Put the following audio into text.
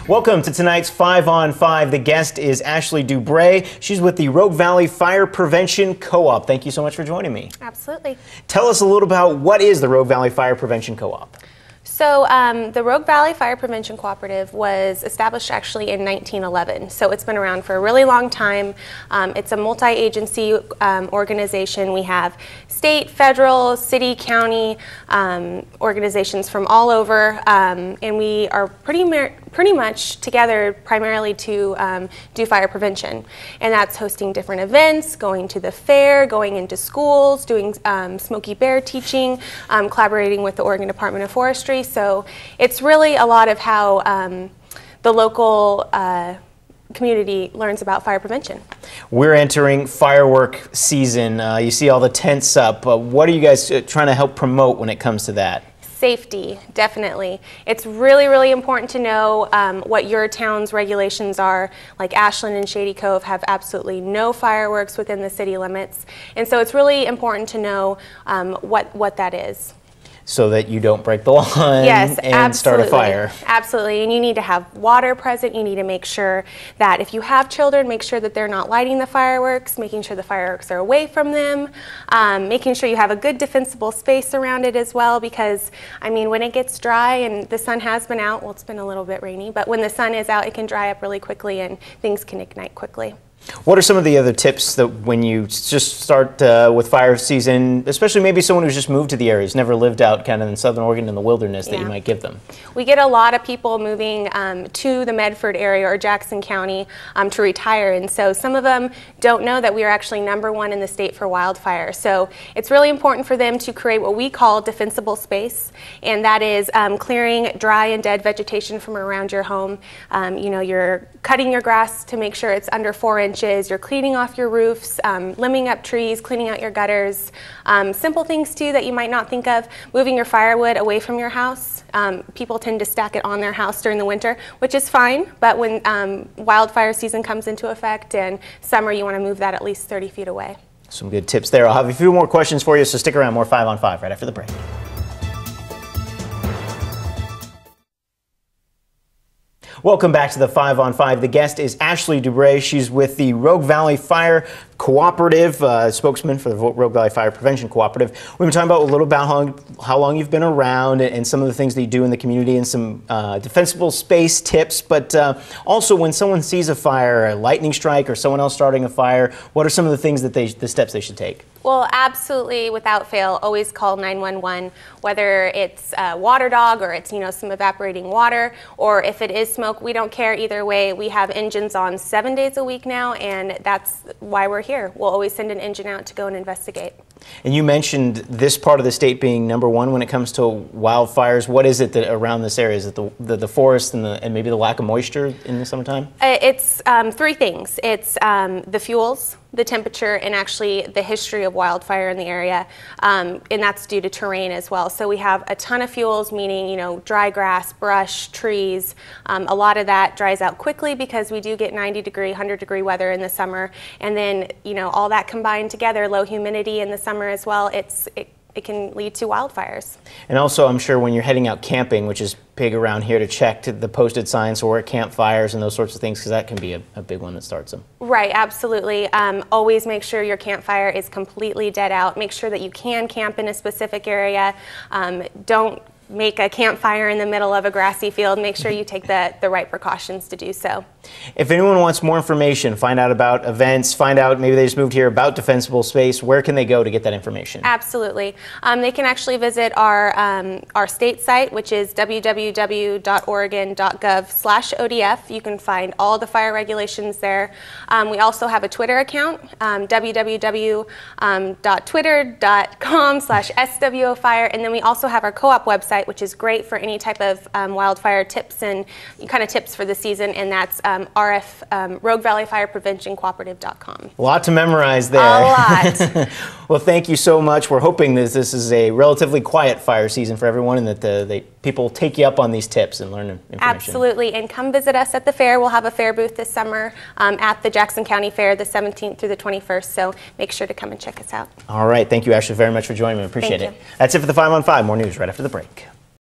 Welcome to tonight's 5 on 5. The guest is Ashley Dubyer. She's with the Rogue Valley Fire Prevention Co-op. Thank you so much for joining me. Absolutely. Tell us a little about what is the Rogue Valley Fire Prevention Co-op. So the Rogue Valley Fire Prevention Cooperative was established actually in 1911. So it's been around for a really long time. It's a multi-agency organization. We have state, federal, city, county organizations from all over, and we are pretty much together primarily to do fire prevention. And that's hosting different events, going to the fair, going into schools, doing Smokey Bear teaching, collaborating with the Oregon Department of Forestry. So it's really a lot of how the local community learns about fire prevention. We're entering firework season. You see all the tents up. What are you guys trying to help promote when it comes to that? Safety, definitely. It's really, really important to know what your town's regulations are. Like Ashland and Shady Cove have absolutely no fireworks within the city limits. And so it's really important to know what that is. So that you don't break the law and start a fire. Absolutely, and you need to have water present. You need to make sure that if you have children, make sure that they're not lighting the fireworks, making sure the fireworks are away from them, making sure you have a good defensible space around it as well, because, I mean, when it gets dry and the sun has been out, well, it's been a little bit rainy, but when the sun is out, it can dry up really quickly and things can ignite quickly. What are some of the other tips that when you just start with fire season, especially maybe someone who's just moved to the area, who's never lived out kind of in Southern Oregon in the wilderness, that you might give them? We get a lot of people moving to the Medford area or Jackson County to retire, and so some of them don't know that we are actually #1 in the state for wildfire. So it's really important for them to create what we call defensible space, and that is clearing dry and dead vegetation from around your home. You know, you're cutting your grass to make sure it's under 4 inches. You're cleaning off your roofs, limbing up trees, cleaning out your gutters. Simple things too that you might not think of, moving your firewood away from your house. People tend to stack it on their house during the winter, which is fine, but when wildfire season comes into effect and summer, you want to move that at least 30 feet away. Some good tips there. I'll have a few more questions for you, so stick around. More 5 on 5 right after the break. Welcome back to the 5 on 5. The guest is Ashley Dubyer. She's with the Rogue Valley Fire Cooperative, spokesman for the Rogue Valley Fire Prevention Cooperative. We've been talking about a little about how long you've been around and some of the things that you do in the community and some defensible space tips. But also, when someone sees a fire, a lightning strike, or someone else starting a fire, what are some of the things that the steps they should take? Well, absolutely, without fail, always call 911, whether it's a water dog or it's, you know, some evaporating water, or if it is smoke, we don't care either way. We have engines on 7 days a week now, and that's why we're here. We'll always send an engine out to go and investigate. And you mentioned this part of the state being #1 when it comes to wildfires. What is it that around this area? Is it the forest and maybe the lack of moisture in the summertime? It's 3 things. It's the fuels, the temperature, and actually the history of wildfire in the area, and that's due to terrain as well. So we have a ton of fuels, meaning, you know, dry grass, brush, trees. A lot of that dries out quickly because we do get 90-degree, 100-degree weather in the summer, and then, you know, all that combined together, low humidity in the summer as well, it can lead to wildfires. And also, I'm sure when you're heading out camping, which is big around here, to check the posted signs or campfires and those sorts of things, because that can be a big one that starts them. Right, absolutely. Always make sure your campfire is completely dead out. Make sure that you can camp in a specific area. Don't make a campfire in the middle of a grassy field. Make sure you take the right precautions to do so. If anyone wants more information, find out about events, find out maybe they just moved here about defensible space, where can they go to get that information? Absolutely. They can actually visit our state site, which is www.oregon.gov/ODF. You can find all the fire regulations there. We also have a Twitter account, www.twitter.com/SWOfire, and then we also have our co-op website, which is great for any type of wildfire tips and kind of tips for the season, and that's Rogue Valley Fire Prevention Cooperative.com. A lot to memorize there. A lot. Well, thank you so much. We're hoping that this is a relatively quiet fire season for everyone, and that people take you up on these tips and learn information. Absolutely, and come visit us at the fair. We'll have a fair booth this summer at the Jackson County Fair, the 17th through the 21st, so make sure to come and check us out. All right, thank you, Ashley, very much for joining me. Appreciate it. That's it for the 5 on 5. More news right after the break.